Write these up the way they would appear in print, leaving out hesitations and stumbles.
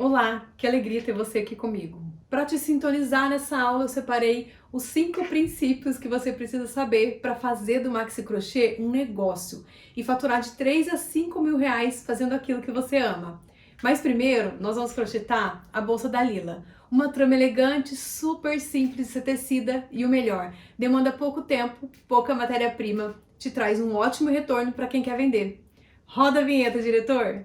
Olá, que alegria ter você aqui comigo. Para te sintonizar nessa aula, eu separei os 5 princípios que você precisa saber para fazer do Maxi Crochê um negócio e faturar de 3 a 5 mil reais fazendo aquilo que você ama. Mas primeiro, nós vamos crochetar a bolsa da Lila. Uma trama elegante, super simples de ser tecida e o melhor, demanda pouco tempo, pouca matéria-prima, te traz um ótimo retorno para quem quer vender. Roda a vinheta, diretor!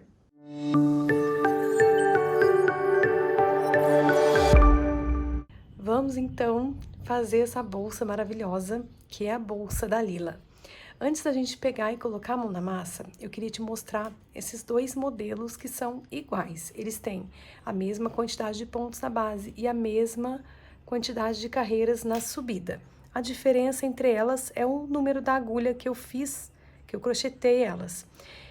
Vamos então fazer essa bolsa maravilhosa, que é a bolsa da Lila. Antes da gente pegar e colocar a mão na massa, eu queria te mostrar esses dois modelos que são iguais. Eles têm a mesma quantidade de pontos na base e a mesma quantidade de carreiras na subida. A diferença entre elas é o número da agulha que eu fiz, que eu crochetei elas.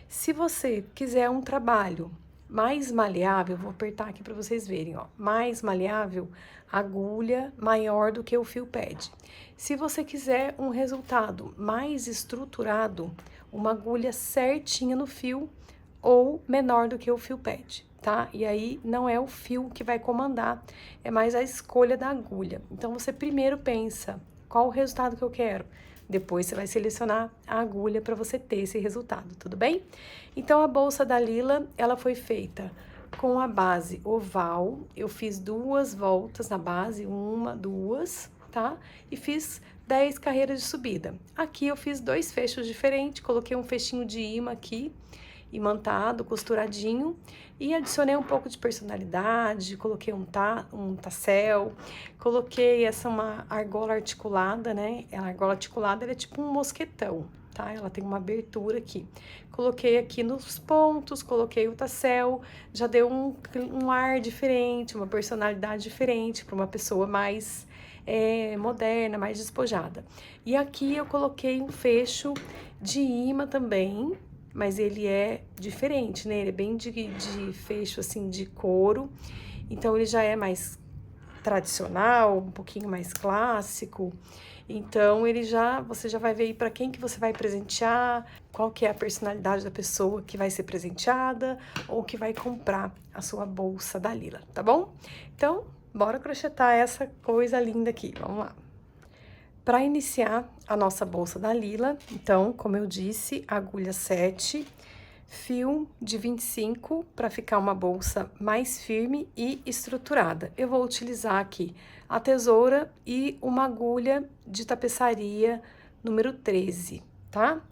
Se você quiser um trabalho mais maleável, vou apertar aqui para vocês verem, ó, mais maleável, agulha maior do que o fio pede. Se você quiser um resultado mais estruturado, uma agulha certinha no fio ou menor do que o fio pede, tá? E aí não é o fio que vai comandar, é mais a escolha da agulha. Então você primeiro pensa, qual o resultado que eu quero? Depois você vai selecionar a agulha para você ter esse resultado, tudo bem? Então a bolsa da Lila, ela foi feita com a base oval. Eu fiz 2 voltas na base, 1, 2, tá? E fiz 10 carreiras de subida. Aqui eu fiz 2 fechos diferentes, coloquei um fechinho de imã aqui, imantado, costuradinho, e adicionei um pouco de personalidade, coloquei um tassel, coloquei uma argola articulada, né? A argola articulada, ela é tipo um mosquetão, tá? Ela tem uma abertura aqui. Coloquei aqui nos pontos, coloquei o tassel, já deu um ar diferente, uma personalidade diferente para uma pessoa mais moderna, mais despojada. E aqui eu coloquei um fecho de imã também, mas ele é diferente, né? Ele é bem de fecho, assim, de couro. Então, ele já é mais tradicional, um pouquinho mais clássico. Então, você já vai ver para quem que você vai presentear, qual que é a personalidade da pessoa que vai ser presenteada ou que vai comprar a sua bolsa da Lila, tá bom? Então, bora crochetar essa coisa linda aqui, vamos lá. Para iniciar a nossa bolsa da Lila, então, como eu disse, agulha 7, fio de 25 para ficar uma bolsa mais firme e estruturada. Eu vou utilizar aqui a tesoura e uma agulha de tapeçaria número 13, tá?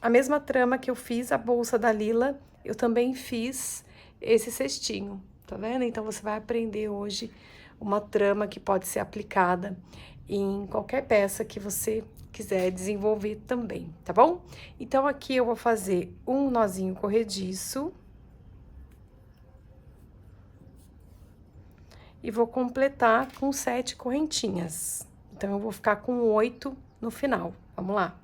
A mesma trama que eu fiz a bolsa da Lila, eu também fiz esse cestinho, tá vendo? Então, você vai aprender hoje uma trama que pode ser aplicada em qualquer peça que você quiser desenvolver também, tá bom? Então, aqui eu vou fazer um nozinho corrediço e vou completar com 7 correntinhas. Então, eu vou ficar com 8 no final. Vamos lá.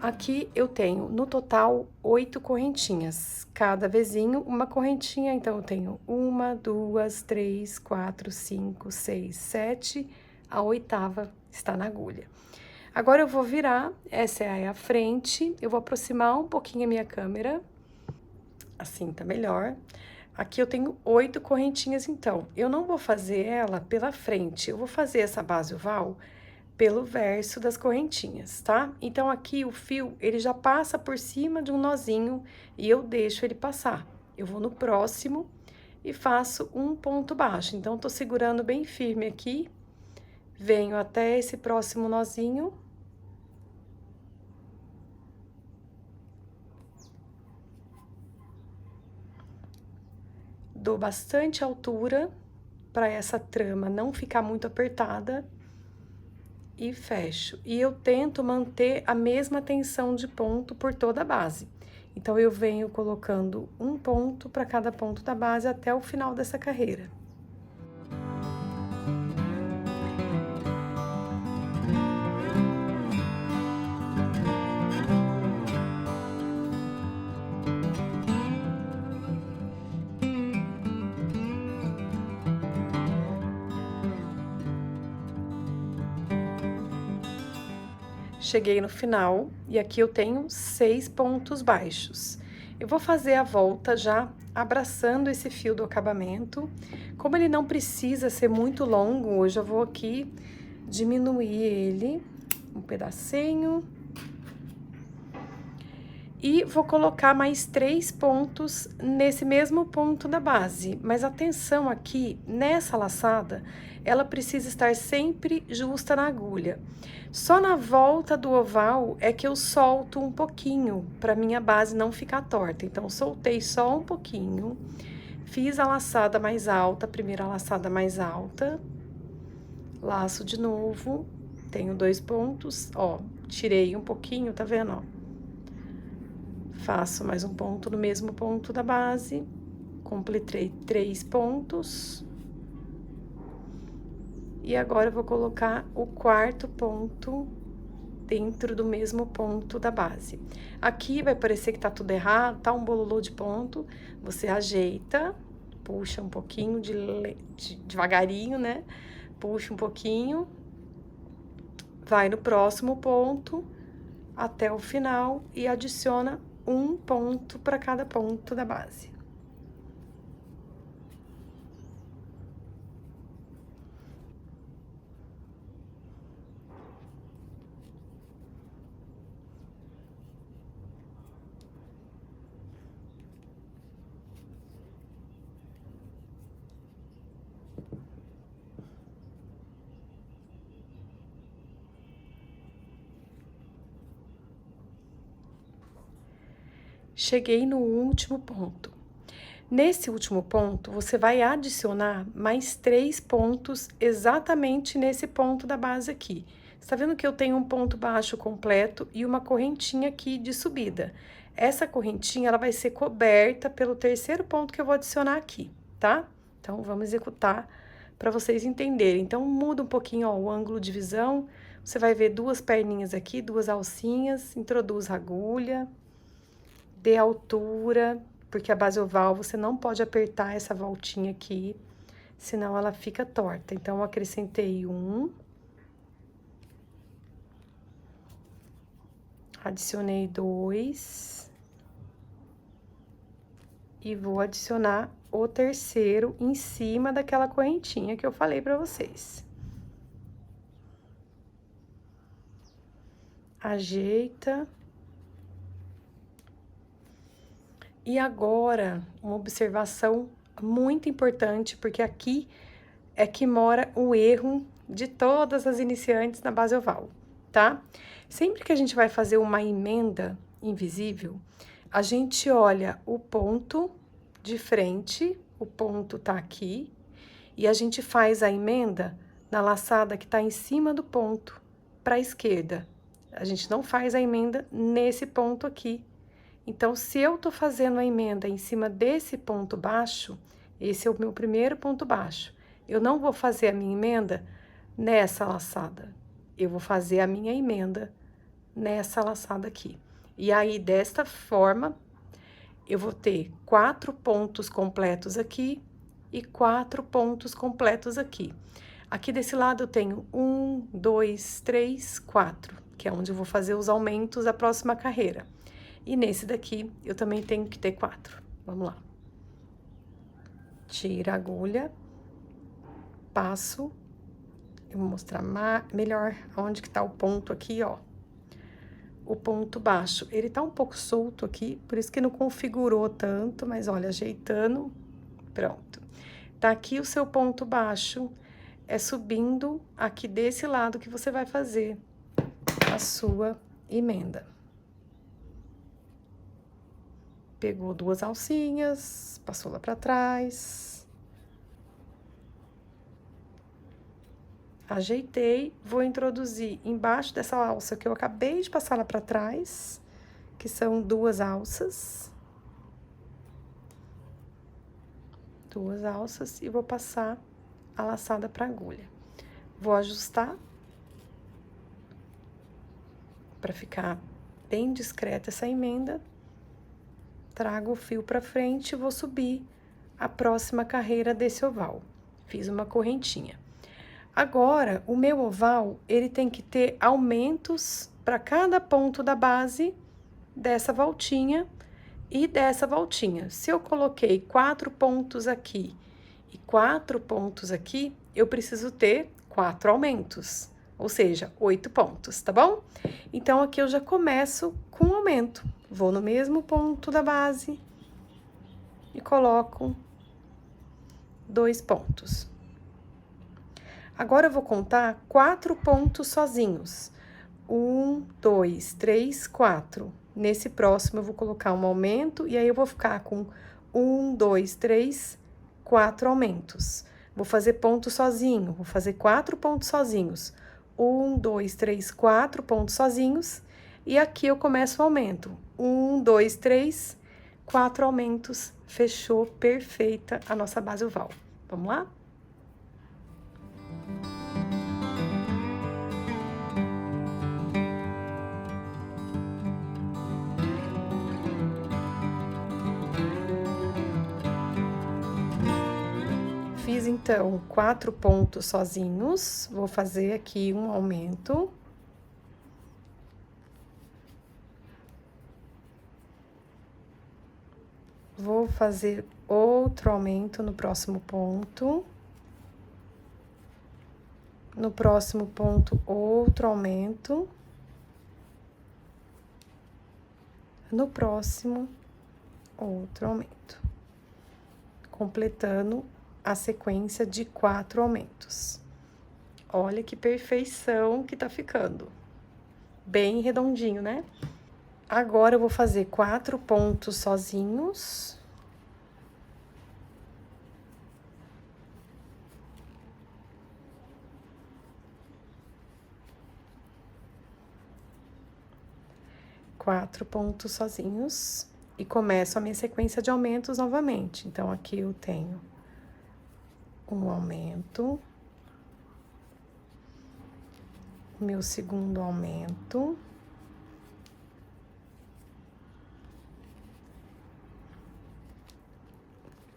Aqui eu tenho, no total, 8 correntinhas. Cada vezinho, uma correntinha. Então, eu tenho 1, 2, 3, 4, 5, 6, 7. A 8ª está na agulha. Agora, eu vou virar, essa é a frente. Eu vou aproximar um pouquinho a minha câmera. Assim, tá melhor. Aqui eu tenho 8 correntinhas, então. Eu não vou fazer ela pela frente. Eu vou fazer essa base oval pelo verso das correntinhas, tá? Então, aqui o fio, ele já passa por cima de um nozinho e eu deixo ele passar. Eu vou no próximo e faço um ponto baixo. Então, tô segurando bem firme aqui, venho até esse próximo nozinho. Dou bastante altura para essa trama não ficar muito apertada. E fecho. E eu tento manter a mesma tensão de ponto por toda a base. Então, eu venho colocando um ponto para cada ponto da base até o final dessa carreira. Cheguei no final e aqui eu tenho 6 pontos baixos. Eu vou fazer a volta já abraçando esse fio do acabamento. Como ele não precisa ser muito longo, hoje eu vou aqui diminuir ele um pedacinho. E vou colocar mais 3 pontos nesse mesmo ponto da base. Mas atenção aqui, nessa laçada, ela precisa estar sempre justa na agulha. Só na volta do oval é que eu solto um pouquinho, para minha base não ficar torta. Então, soltei só um pouquinho, fiz a laçada mais alta, a primeira laçada mais alta, laço de novo, tenho 2 pontos, ó, tirei um pouquinho, tá vendo, ó? Faço mais um ponto no mesmo ponto da base, completei 3 pontos. E agora eu vou colocar o 4º ponto dentro do mesmo ponto da base. Aqui vai parecer que tá tudo errado, tá um bololô de ponto, você ajeita, puxa um pouquinho devagarinho, né? Puxa um pouquinho, vai no próximo ponto até o final e adiciona um ponto para cada ponto da base. Cheguei no último ponto. Nesse último ponto, você vai adicionar mais 3 pontos exatamente nesse ponto da base aqui. Você tá vendo que eu tenho um ponto baixo completo e uma correntinha aqui de subida. Essa correntinha, ela vai ser coberta pelo 3º ponto que eu vou adicionar aqui, tá? Então, vamos executar para vocês entenderem. Então, muda um pouquinho, ó, o ângulo de visão. Você vai ver 2 perninhas aqui, 2 alcinhas, introduz a agulha, dê altura, porque a base oval você não pode apertar essa voltinha aqui, senão ela fica torta. Então, eu acrescentei 1. Adicionei 2. E vou adicionar o 3º em cima daquela correntinha que eu falei pra vocês. Ajeita. E agora, uma observação muito importante, porque aqui é que mora o erro de todas as iniciantes na base oval, tá? Sempre que a gente vai fazer uma emenda invisível, a gente olha o ponto de frente, o ponto tá aqui, e a gente faz a emenda na laçada que tá em cima do ponto, pra esquerda. A gente não faz a emenda nesse ponto aqui. Então, se eu tô fazendo a emenda em cima desse ponto baixo, esse é o meu primeiro ponto baixo. Eu não vou fazer a minha emenda nessa laçada. Eu vou fazer a minha emenda nessa laçada aqui. E aí, desta forma, eu vou ter 4 pontos completos aqui e 4 pontos completos aqui. Aqui desse lado eu tenho 1, 2, 3, 4, que é onde eu vou fazer os aumentos da próxima carreira. E nesse daqui, eu também tenho que ter 4. Vamos lá. Tira a agulha, passo. Eu vou mostrar melhor onde que tá o ponto aqui, ó. O ponto baixo, ele tá um pouco solto aqui, por isso que não configurou tanto, mas olha, ajeitando, pronto. Tá aqui o seu ponto baixo, é subindo aqui desse lado que você vai fazer a sua emenda. Pegou 2 alcinhas, passou lá pra trás. Ajeitei, vou introduzir embaixo dessa alça que eu acabei de passar lá pra trás, que são 2 alças. 2 alças e vou passar a laçada pra agulha. Vou ajustar pra ficar bem discreta essa emenda. Trago o fio pra frente e vou subir a próxima carreira desse oval. Fiz uma correntinha. Agora, o meu oval, ele tem que ter aumentos para cada ponto da base dessa voltinha e dessa voltinha. Se eu coloquei 4 pontos aqui e 4 pontos aqui, eu preciso ter 4 aumentos, ou seja, 8 pontos, tá bom? Então, aqui eu já começo com um aumento. Vou no mesmo ponto da base e coloco 2 pontos. Agora, eu vou contar 4 pontos sozinhos. 1, 2, 3, 4. Nesse próximo, eu vou colocar um aumento e aí eu vou ficar com 1, 2, 3, 4 aumentos. Vou fazer ponto sozinho, vou fazer 4 pontos sozinhos. 1, 2, 3, 4 pontos sozinhos. E aqui eu começo o aumento. 1, 2, 3, 4 aumentos. Fechou, perfeita a nossa base oval. Vamos lá? Fiz, então, 4 pontos sozinhos. Vou fazer aqui um aumento. Vou fazer outro aumento no próximo ponto. No próximo ponto, outro aumento. No próximo, outro aumento. Completando a sequência de 4 aumentos. Olha que perfeição que tá ficando. Bem redondinho, né? Agora, eu vou fazer 4 pontos sozinhos. Quatro pontos sozinhos. E começo a minha sequência de aumentos novamente. Então, aqui eu tenho um aumento. Meu segundo aumento.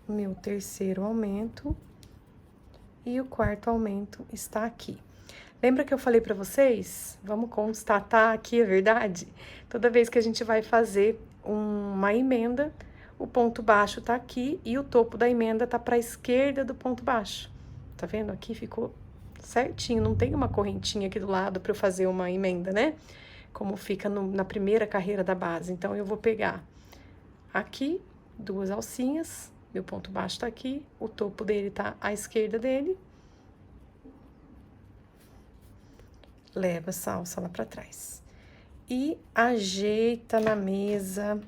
Meu terceiro aumento. E o quarto aumento está aqui. Lembra que eu falei para vocês? Vamos constatar aqui a verdade? Toda vez que a gente vai fazer uma emenda, o ponto baixo tá aqui e o topo da emenda tá para a esquerda do ponto baixo. Tá vendo? Aqui ficou certinho, não tem uma correntinha aqui do lado para eu fazer uma emenda, né? Como fica na primeira carreira da base. Então, eu vou pegar aqui 2 alcinhas, meu ponto baixo tá aqui, o topo dele tá à esquerda dele. Leva essa alça lá pra trás. E ajeita na mesa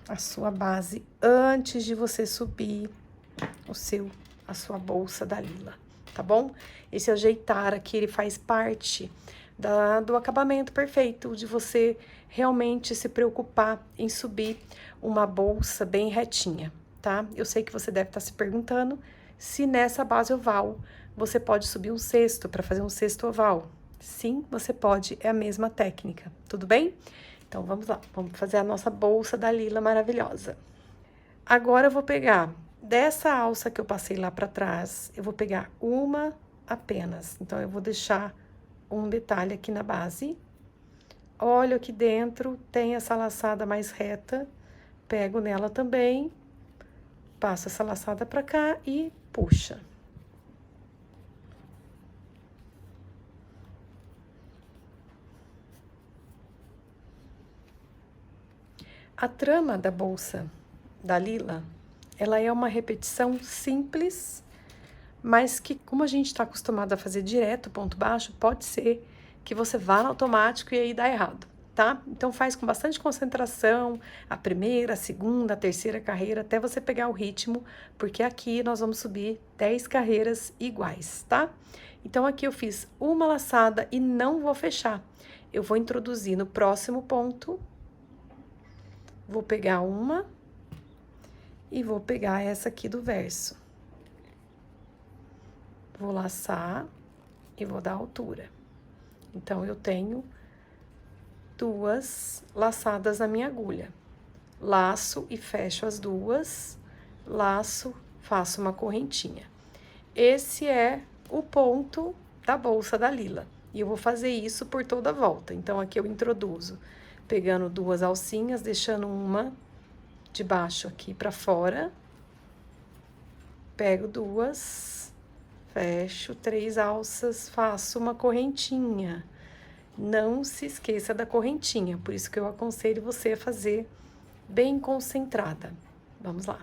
a sua base antes de você subir a sua bolsa da Lila, tá bom? Esse ajeitar aqui, ele faz parte do acabamento perfeito, de você realmente se preocupar em subir uma bolsa bem retinha, tá? Eu sei que você deve estar se perguntando se nessa base oval você pode subir um cesto para fazer um cesto oval. Sim, você pode, é a mesma técnica, tudo bem? Então, vamos lá, vamos fazer a nossa bolsa da Lila maravilhosa. Agora, eu vou pegar dessa alça que eu passei lá para trás, eu vou pegar uma apenas. Então, eu vou deixar um detalhe aqui na base. Olho aqui dentro, tem essa laçada mais reta, pego nela também, passo essa laçada para cá e puxa. A trama da bolsa da Lila, ela é uma repetição simples, mas que, como a gente está acostumado a fazer direto ponto baixo, pode ser que você vá no automático e aí dá errado, tá? Então, faz com bastante concentração a primeira, a segunda, a terceira carreira, até você pegar o ritmo, porque aqui nós vamos subir 10 carreiras iguais, tá? Então, aqui eu fiz uma laçada e não vou fechar. Eu vou introduzir no próximo ponto. Vou pegar uma e vou pegar essa aqui do verso. Vou laçar e vou dar altura. Então, eu tenho 2 laçadas na minha agulha. Laço e fecho as 2, laço, faço uma correntinha. Esse é o ponto da bolsa da Lila, E eu vou fazer isso por toda a volta. Então, aqui eu introduzo, pegando 2 alcinhas, deixando uma de baixo aqui pra fora. Pego 2, fecho 3 alças, faço uma correntinha. Não se esqueça da correntinha, por isso que eu aconselho você a fazer bem concentrada. Vamos lá.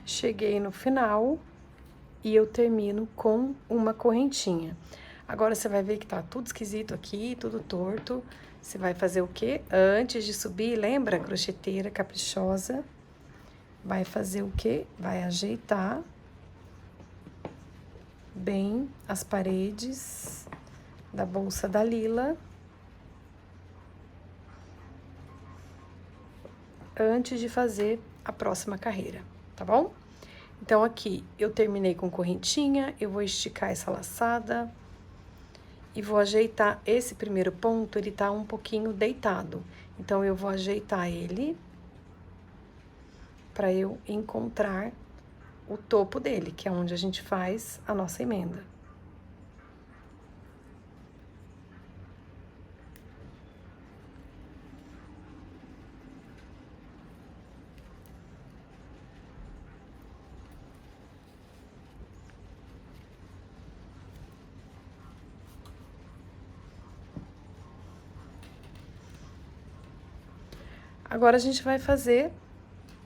Cheguei no final e eu termino com uma correntinha. Agora, você vai ver que tá tudo esquisito aqui, tudo torto. Você vai fazer o quê? Antes de subir, lembra? Crocheteira caprichosa. Vai fazer o quê? Vai ajeitar bem as paredes da bolsa da Lila. Antes de fazer a próxima carreira, tá bom? Então, aqui, eu terminei com correntinha, eu vou esticar essa laçada e vou ajeitar esse primeiro ponto, ele tá um pouquinho deitado. Então, eu vou ajeitar ele para eu encontrar o topo dele, que é onde a gente faz a nossa emenda. Agora, a gente vai fazer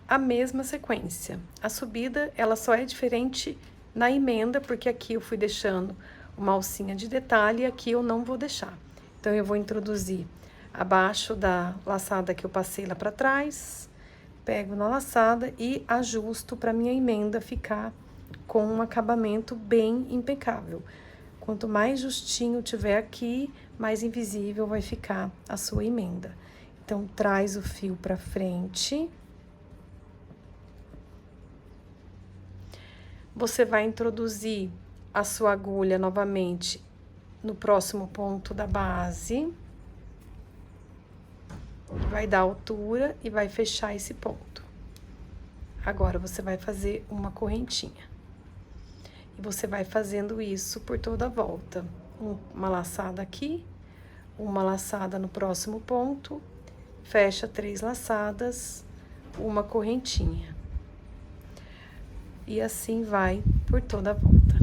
a mesma sequência. A subida, ela só é diferente na emenda, porque aqui eu fui deixando uma alcinha de detalhe e aqui eu não vou deixar. Então, eu vou introduzir abaixo da laçada que eu passei lá pra trás, pego na laçada e ajusto pra minha emenda ficar com um acabamento bem impecável. Quanto mais justinho tiver aqui, mais invisível vai ficar a sua emenda. Então, traz o fio pra frente. Você vai introduzir a sua agulha novamente no próximo ponto da base. Vai dar altura e vai fechar esse ponto. Agora, você vai fazer uma correntinha. E você vai fazendo isso por toda a volta. Uma laçada aqui, uma laçada no próximo ponto. Fecha 3 laçadas, uma correntinha. E assim vai por toda a volta.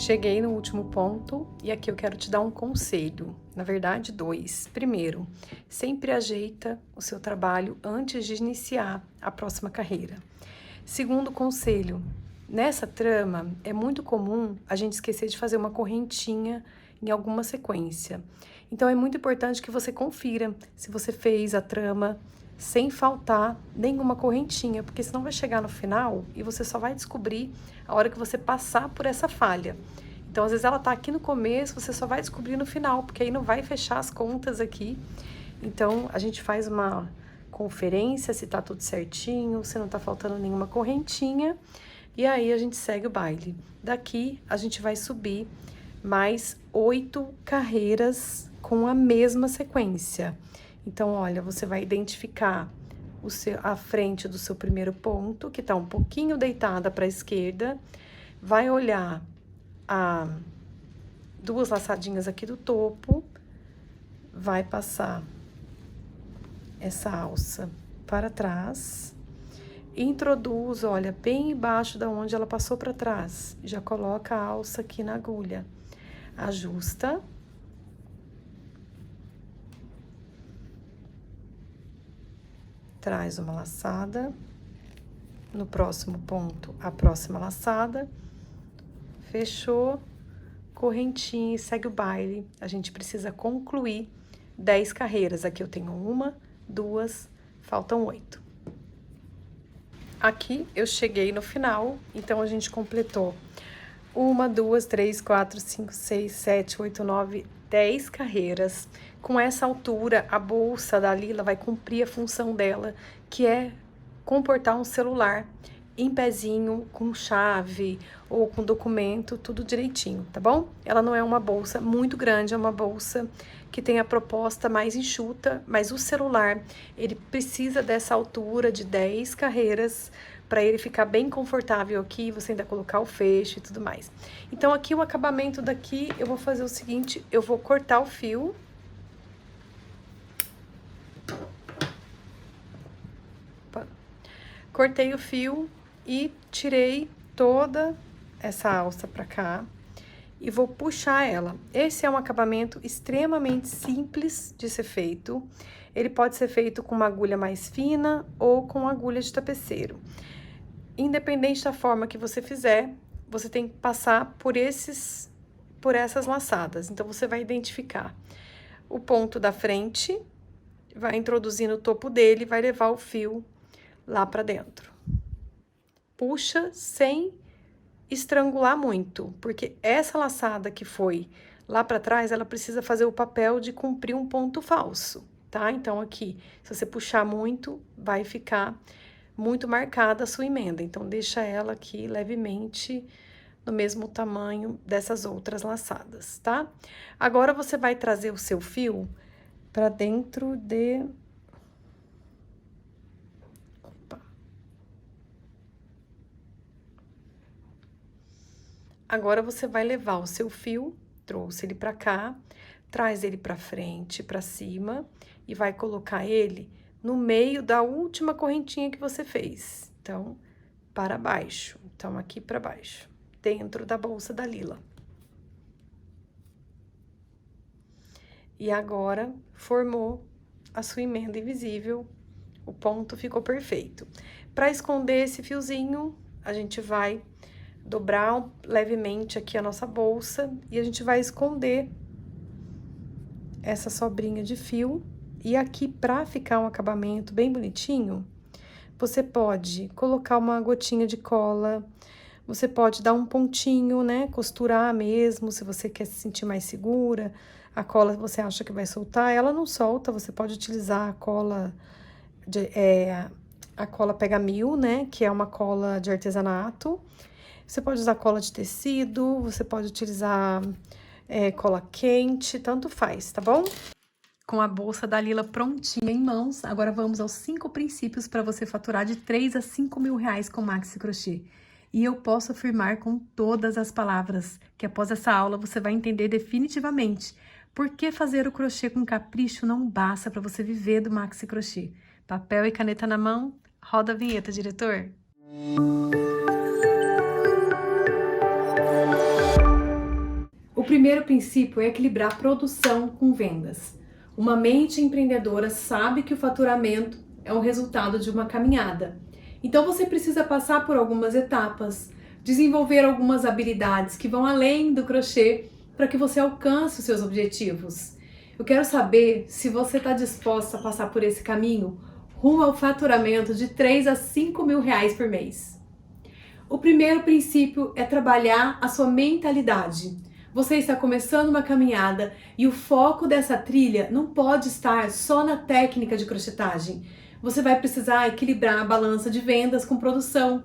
Cheguei no último ponto e aqui eu quero te dar um conselho, na verdade 2. Primeiro, sempre ajeita o seu trabalho antes de iniciar a próxima carreira. Segundo conselho, nessa trama é muito comum a gente esquecer de fazer uma correntinha em alguma sequência. Então é muito importante que você confira se você fez a trama sem faltar nenhuma correntinha, porque senão vai chegar no final e você só vai descobrir a hora que você passar por essa falha. Então, às vezes ela tá aqui no começo, você só vai descobrir no final, porque aí não vai fechar as contas aqui. Então, a gente faz uma conferência, se tá tudo certinho, se não tá faltando nenhuma correntinha, e aí a gente segue o baile. Daqui, a gente vai subir mais 8 carreiras com a mesma sequência. Então, olha, você vai identificar a frente do seu primeiro ponto, que tá um pouquinho deitada para a esquerda, vai olhar duas laçadinhas aqui do topo, vai passar essa alça para trás, introduz, olha, bem embaixo da onde ela passou para trás, já coloca a alça aqui na agulha, ajusta, traz uma laçada, no próximo ponto, a próxima laçada, fechou, correntinha e segue o baile. A gente precisa concluir 10 carreiras. Aqui eu tenho 1, 2, faltam 8. Aqui eu cheguei no final, então a gente completou 1, 2, 3, 4, 5, 6, 7, 8, 9, 10 carreiras. Com essa altura, a bolsa da Lila vai cumprir a função dela, que é comportar um celular em pezinho, com chave ou com documento, tudo direitinho, tá bom? Ela não é uma bolsa muito grande, é uma bolsa que tem a proposta mais enxuta, mas o celular, ele precisa dessa altura de 10 carreiras para ele ficar bem confortável aqui, você ainda colocar o fecho e tudo mais. Então, aqui o acabamento daqui, eu vou fazer o seguinte, eu vou cortar o fio. Opa. Cortei o fio e tirei toda essa alça pra cá e vou puxar ela. Esse é um acabamento extremamente simples de ser feito. Ele pode ser feito com uma agulha mais fina ou com agulha de tapeceiro. Independente da forma que você fizer, você tem que passar por essas laçadas. Então, você vai identificar o ponto da frente, vai introduzir no topo dele, vai levar o fio lá pra dentro. Puxa sem estrangular muito, porque essa laçada que foi lá pra trás, ela precisa fazer o papel de cumprir um ponto falso, tá? Então, aqui, se você puxar muito, vai ficar muito marcada a sua emenda. Então, deixa ela aqui levemente no mesmo tamanho dessas outras laçadas, tá? Agora, você vai trazer o seu fio pra dentro de... Agora, você vai levar o seu fio, trouxe ele pra cá, traz ele pra frente, pra cima, e vai colocar ele no meio da última correntinha que você fez. Então, para baixo. Então, aqui pra baixo, dentro da bolsa da Lila. E agora, formou a sua emenda invisível, o ponto ficou perfeito. Para esconder esse fiozinho, a gente vai dobrar levemente aqui a nossa bolsa e a gente vai esconder essa sobrinha de fio. E aqui, para ficar um acabamento bem bonitinho, você pode colocar uma gotinha de cola, você pode dar um pontinho, né, costurar mesmo, se você quer se sentir mais segura. A cola você acha que vai soltar, ela não solta, você pode utilizar a cola, a cola Pega Mil, né, que é uma cola de artesanato. Você pode usar cola de tecido, você pode utilizar cola quente, tanto faz, tá bom? Com a bolsa da Lila prontinha em mãos, agora vamos aos 5 princípios para você faturar de 3 a 5 mil reais com Maxi Crochê. E eu posso afirmar com todas as palavras que após essa aula você vai entender definitivamente por que fazer o crochê com capricho não basta para você viver do Maxi Crochê. Papel e caneta na mão, roda a vinheta, diretor! primeiro princípio é equilibrar produção com vendas. Uma mente empreendedora sabe que o faturamento é o resultado de uma caminhada. Então você precisa passar por algumas etapas, desenvolver algumas habilidades que vão além do crochê para que você alcance os seus objetivos. Eu quero saber se você está disposta a passar por esse caminho rumo ao faturamento de 3 a 5 mil reais por mês. O primeiro princípio é trabalhar a sua mentalidade. Você está começando uma caminhada e o foco dessa trilha não pode estar só na técnica de crochetagem. Você vai precisar equilibrar a balança de vendas com produção.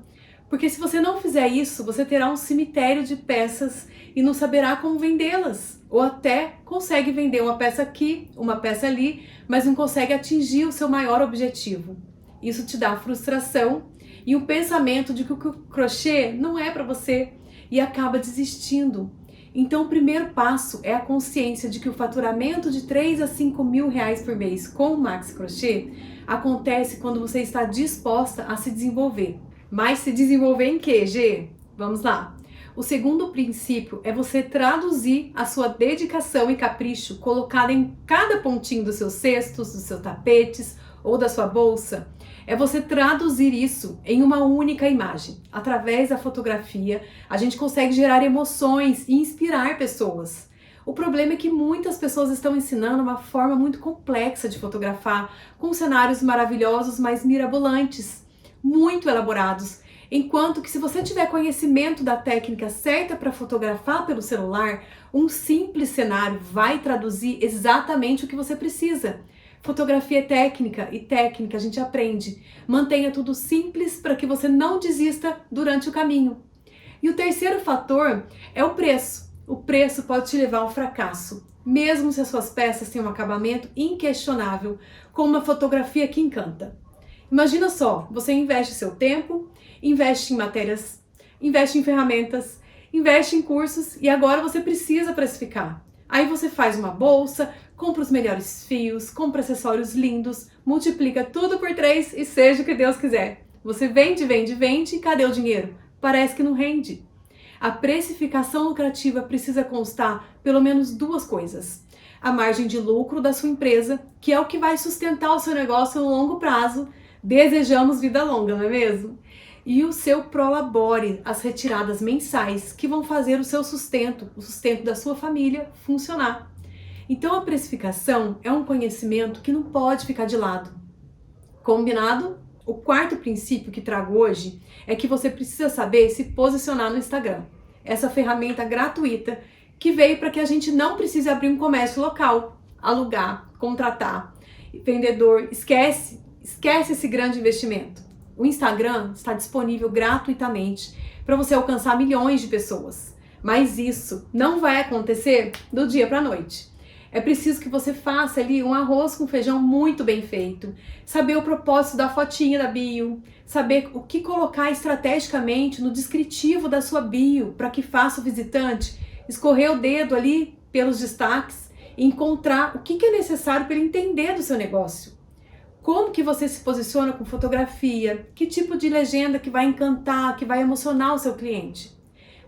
Porque se você não fizer isso, você terá um cemitério de peças e não saberá como vendê-las. Ou até consegue vender uma peça aqui, uma peça ali, mas não consegue atingir o seu maior objetivo. Isso te dá frustração e o pensamento de que o crochê não é para você e acaba desistindo. Então o primeiro passo é a consciência de que o faturamento de 3 a 5 mil reais por mês com o Maxi Crochê acontece quando você está disposta a se desenvolver. Mas se desenvolver em quê, Gê? Vamos lá. O segundo princípio é você traduzir a sua dedicação e capricho colocada em cada pontinho dos seus cestos, dos seus tapetes ou da sua bolsa. É você traduzir isso em uma única imagem. Através da fotografia, a gente consegue gerar emoções e inspirar pessoas. O problema é que muitas pessoas estão ensinando uma forma muito complexa de fotografar, com cenários maravilhosos, mas mirabolantes, muito elaborados. Enquanto que se você tiver conhecimento da técnica certa para fotografar pelo celular, um simples cenário vai traduzir exatamente o que você precisa. Fotografia é técnica e técnica a gente aprende. Mantenha tudo simples para que você não desista durante o caminho. E o terceiro fator é o preço. O preço pode te levar ao fracasso, mesmo se as suas peças têm um acabamento inquestionável, com uma fotografia que encanta. Imagina só, você investe seu tempo, investe em matérias, investe em ferramentas, investe em cursos e agora você precisa precificar. Aí você faz uma bolsa, compra os melhores fios, compra acessórios lindos, multiplica tudo por 3 e seja o que Deus quiser. Você vende, vende, vende e cadê o dinheiro? Parece que não rende. A precificação lucrativa precisa constar pelo menos duas coisas. A margem de lucro da sua empresa, que é o que vai sustentar o seu negócio no longo prazo. Desejamos vida longa, não é mesmo? E o seu prolabore, as retiradas mensais que vão fazer o seu sustento, o sustento da sua família funcionar. Então a precificação é um conhecimento que não pode ficar de lado. Combinado? O quarto princípio que trago hoje é que você precisa saber se posicionar no Instagram. Essa ferramenta gratuita que veio para que a gente não precise abrir um comércio local, alugar, contratar. Vendedor, esquece esse grande investimento. O Instagram está disponível gratuitamente para você alcançar milhões de pessoas. Mas isso não vai acontecer do dia para a noite. É preciso que você faça ali um arroz com feijão muito bem feito, saber o propósito da fotinha da bio, saber o que colocar estrategicamente no descritivo da sua bio para que faça o visitante escorrer o dedo ali pelos destaques e encontrar o que é necessário para ele entender do seu negócio. Como que você se posiciona com fotografia, que tipo de legenda que vai encantar, que vai emocionar o seu cliente.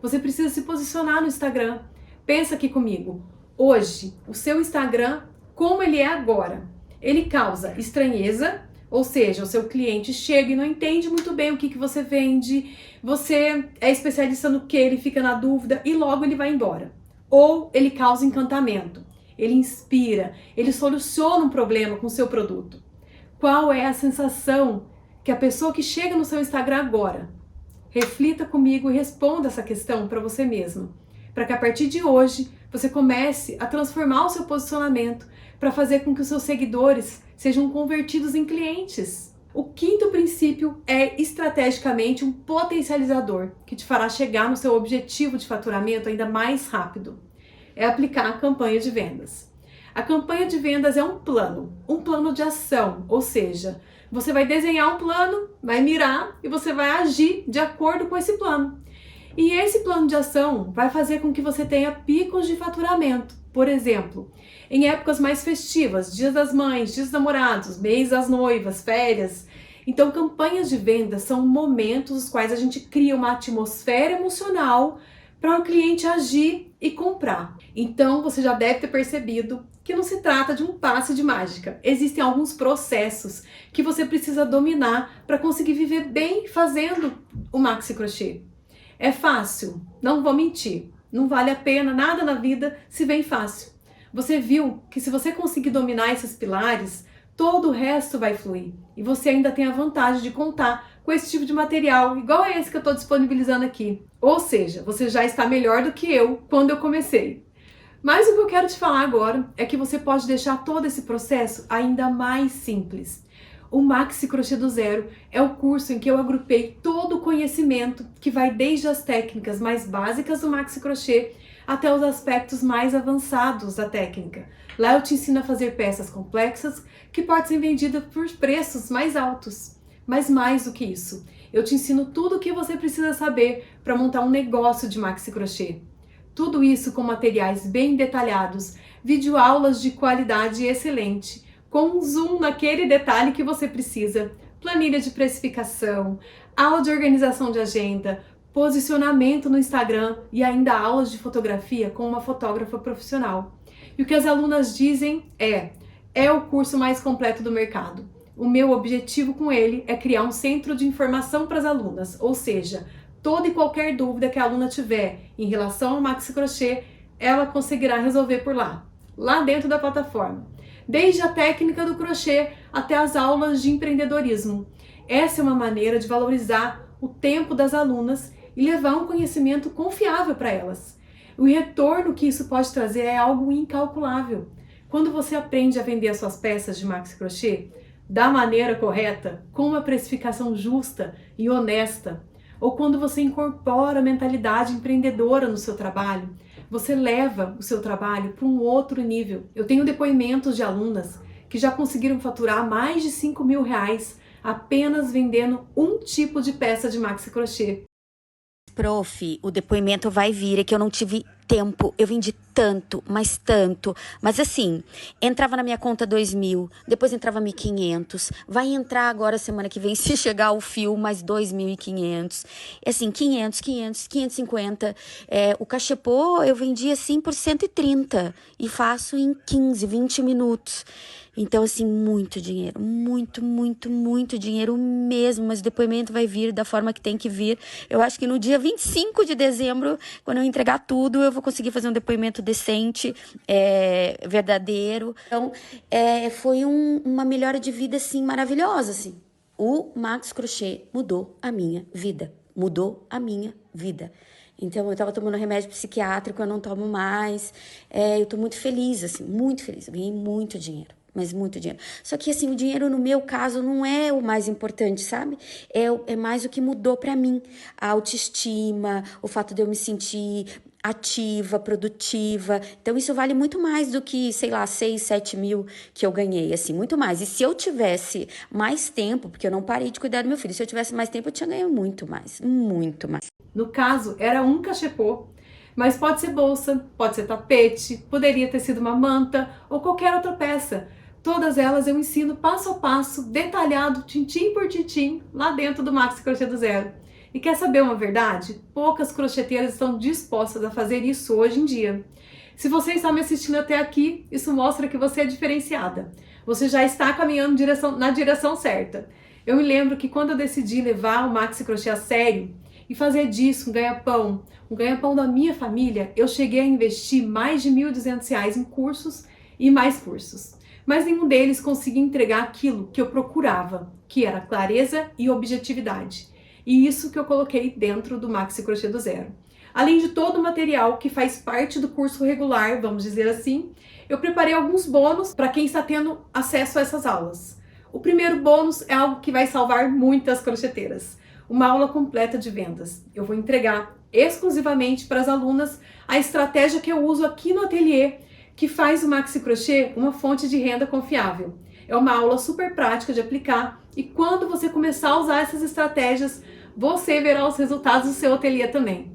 Você precisa se posicionar no Instagram. Pensa aqui comigo. Hoje, o seu Instagram, como ele é agora, ele causa estranheza, ou seja, o seu cliente chega e não entende muito bem o que você vende, você é especialista no que, ele fica na dúvida e logo ele vai embora. Ou ele causa encantamento, ele inspira, ele soluciona um problema com o seu produto. Qual é a sensação que a pessoa que chega no seu Instagram agora? Reflita comigo e responda essa questão para você mesmo, para que a partir de hoje você comece a transformar o seu posicionamento para fazer com que os seus seguidores sejam convertidos em clientes. O quinto princípio é estrategicamente um potencializador que te fará chegar no seu objetivo de faturamento ainda mais rápido. É aplicar a campanha de vendas. A campanha de vendas é um plano de ação, ou seja, você vai desenhar um plano, vai mirar e você vai agir de acordo com esse plano. E esse plano de ação vai fazer com que você tenha picos de faturamento. Por exemplo, em épocas mais festivas, Dias das Mães, Dias dos Namorados, mês das noivas, férias. Então, campanhas de vendas são momentos nos quais a gente cria uma atmosfera emocional para o cliente agir e comprar. Então você já deve ter percebido que não se trata de um passe de mágica. Existem alguns processos que você precisa dominar para conseguir viver bem fazendo o maxi crochê. É fácil? Não vou mentir. Não vale a pena nada na vida se vem fácil. Você viu que se você conseguir dominar esses pilares, todo o resto vai fluir. E você ainda tem a vantagem de contar com esse tipo de material, igual a esse que eu estou disponibilizando aqui. Ou seja, você já está melhor do que eu quando eu comecei. Mas o que eu quero te falar agora é que você pode deixar todo esse processo ainda mais simples. O Maxi Crochê do Zero é o curso em que eu agrupei todo o conhecimento que vai desde as técnicas mais básicas do Maxi Crochê até os aspectos mais avançados da técnica. Lá eu te ensino a fazer peças complexas que podem ser vendidas por preços mais altos. Mas mais do que isso, eu te ensino tudo o que você precisa saber para montar um negócio de Maxi Crochê. Tudo isso com materiais bem detalhados, videoaulas de qualidade excelente, com um zoom naquele detalhe que você precisa, planilha de precificação, aula de organização de agenda, posicionamento no Instagram e ainda aulas de fotografia com uma fotógrafa profissional. E o que as alunas dizem é o curso mais completo do mercado. O meu objetivo com ele é criar um centro de informação para as alunas, ou seja, toda e qualquer dúvida que a aluna tiver em relação ao Maxi Crochê, ela conseguirá resolver por lá dentro da plataforma. Desde a técnica do crochê até as aulas de empreendedorismo. Essa é uma maneira de valorizar o tempo das alunas e levar um conhecimento confiável para elas. O retorno que isso pode trazer é algo incalculável. Quando você aprende a vender as suas peças de Maxi Crochê da maneira correta, com uma precificação justa e honesta, ou quando você incorpora a mentalidade empreendedora no seu trabalho, você leva o seu trabalho para um outro nível. Eu tenho depoimentos de alunas que já conseguiram faturar mais de R$ 5.000 apenas vendendo um tipo de peça de Maxi Crochê. Prof, o depoimento vai vir, é que eu não tive tempo, eu vendi tanto, mas assim, entrava na minha conta 2.000, depois entrava 1.500, vai entrar agora semana que vem, se chegar o fio, mais 2.500, assim, 500, 550, o cachepô eu vendi assim por 130 e faço em 15, 20 minutos. Então, assim, muito dinheiro, muito dinheiro mesmo, mas o depoimento vai vir da forma que tem que vir. Eu acho que no dia 25 de dezembro, quando eu entregar tudo, eu vou conseguir fazer um depoimento decente, verdadeiro. Então, foi uma melhora de vida, assim, maravilhosa, assim. O Maxi Crochê mudou a minha vida, Então, eu tava tomando remédio psiquiátrico, eu não tomo mais. Eu tô muito feliz, assim, muito feliz. Eu ganhei muito dinheiro. Mas muito dinheiro. Só que, assim, o dinheiro, no meu caso, não é o mais importante, sabe? É mais o que mudou pra mim. A autoestima, o fato de eu me sentir ativa, produtiva. Então, isso vale muito mais do que, sei lá, 6, 7 mil que eu ganhei, assim, muito mais. E se eu tivesse mais tempo, porque eu não parei de cuidar do meu filho, se eu tivesse mais tempo, eu tinha ganho muito mais, muito mais. No caso, era um cachepô, mas pode ser bolsa, pode ser tapete, poderia ter sido uma manta ou qualquer outra peça. Todas elas eu ensino passo a passo, detalhado, tintim por tintim, lá dentro do Maxi Crochê do Zero. E quer saber uma verdade? Poucas crocheteiras estão dispostas a fazer isso hoje em dia. Se você está me assistindo até aqui, isso mostra que você é diferenciada. Você já está caminhando na direção certa. Eu me lembro que quando eu decidi levar o Maxi Crochê a sério e fazer disso um ganha-pão da minha família, eu cheguei a investir mais de R$ 1.200 em cursos e mais cursos. Mas nenhum deles conseguia entregar aquilo que eu procurava, que era clareza e objetividade. E isso que eu coloquei dentro do Maxi Crochê do Zero. Além de todo o material que faz parte do curso regular, vamos dizer assim, eu preparei alguns bônus para quem está tendo acesso a essas aulas. O primeiro bônus é algo que vai salvar muitas crocheteiras. Uma aula completa de vendas. Eu vou entregar exclusivamente para as alunas a estratégia que eu uso aqui no ateliê, que faz o Maxi Crochê uma fonte de renda confiável. É uma aula super prática de aplicar e quando você começar a usar essas estratégias, você verá os resultados do seu ateliê também.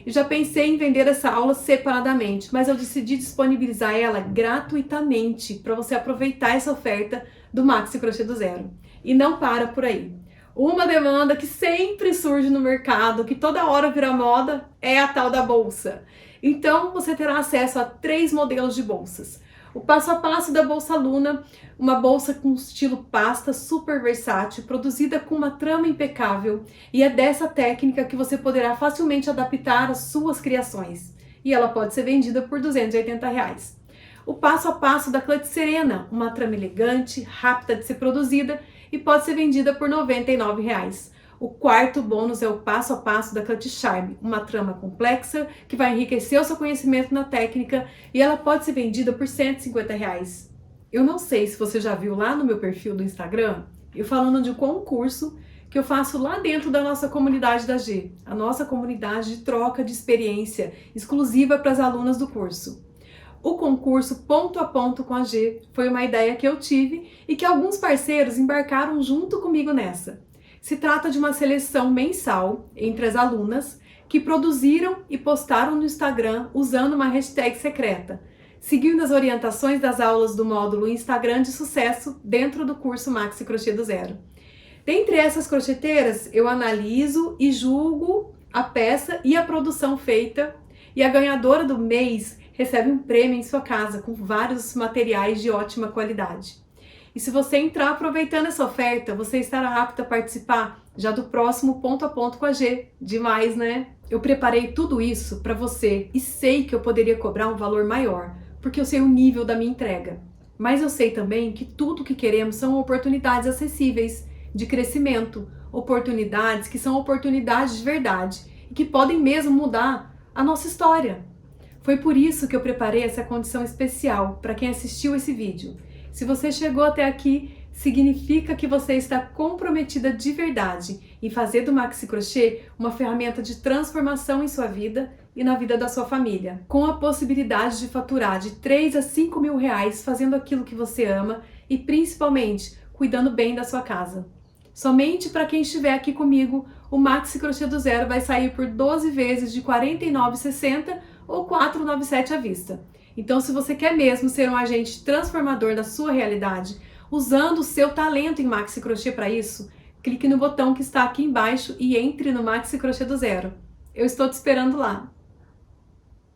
Eu já pensei em vender essa aula separadamente, mas eu decidi disponibilizar ela gratuitamente para você aproveitar essa oferta do Maxi Crochê do Zero. E não para por aí. Uma demanda que sempre surge no mercado, que toda hora vira moda, é a tal da bolsa. Então, você terá acesso a 3 modelos de bolsas. O passo a passo da Bolsa Luna, uma bolsa com estilo pasta super versátil, produzida com uma trama impecável, e é dessa técnica que você poderá facilmente adaptar às suas criações. E ela pode ser vendida por R$ 280. O passo a passo da Clutch Serena, uma trama elegante, rápida de ser produzida e pode ser vendida por R$ 99. O quarto bônus é o passo a passo da Clutch Charm, uma trama complexa que vai enriquecer o seu conhecimento na técnica e ela pode ser vendida por R$ 150. Eu não sei se você já viu lá no meu perfil do Instagram, eu falando de um concurso que eu faço lá dentro da nossa comunidade da G, a nossa comunidade de troca de experiência exclusiva para as alunas do curso. O concurso Ponto a Ponto com a G foi uma ideia que eu tive e que alguns parceiros embarcaram junto comigo nessa. Se trata de uma seleção mensal entre as alunas que produziram e postaram no Instagram usando uma hashtag secreta, seguindo as orientações das aulas do módulo Instagram de sucesso dentro do curso Maxi Crochê do Zero. Dentre essas crocheteiras, eu analiso e julgo a peça e a produção feita, e a ganhadora do mês recebe um prêmio em sua casa com vários materiais de ótima qualidade. E se você entrar aproveitando essa oferta, você estará apto a participar já do próximo Ponto a Ponto com a G. Demais, né? Eu preparei tudo isso para você e sei que eu poderia cobrar um valor maior, porque eu sei o nível da minha entrega. Mas eu sei também que tudo o que queremos são oportunidades acessíveis, de crescimento, oportunidades que são oportunidades de verdade e que podem mesmo mudar a nossa história. Foi por isso que eu preparei essa condição especial para quem assistiu esse vídeo. Se você chegou até aqui, significa que você está comprometida de verdade em fazer do Maxi Crochê uma ferramenta de transformação em sua vida e na vida da sua família, com a possibilidade de faturar de 3 a 5 mil reais fazendo aquilo que você ama e principalmente cuidando bem da sua casa. Somente para quem estiver aqui comigo, o Maxi Crochê do Zero vai sair por 12 vezes de R$ 49,60 ou R$ 497 à vista. Então, se você quer mesmo ser um agente transformador da sua realidade, usando o seu talento em Maxi Crochê para isso, clique no botão que está aqui embaixo e entre no Maxi Crochê do Zero. Eu estou te esperando lá.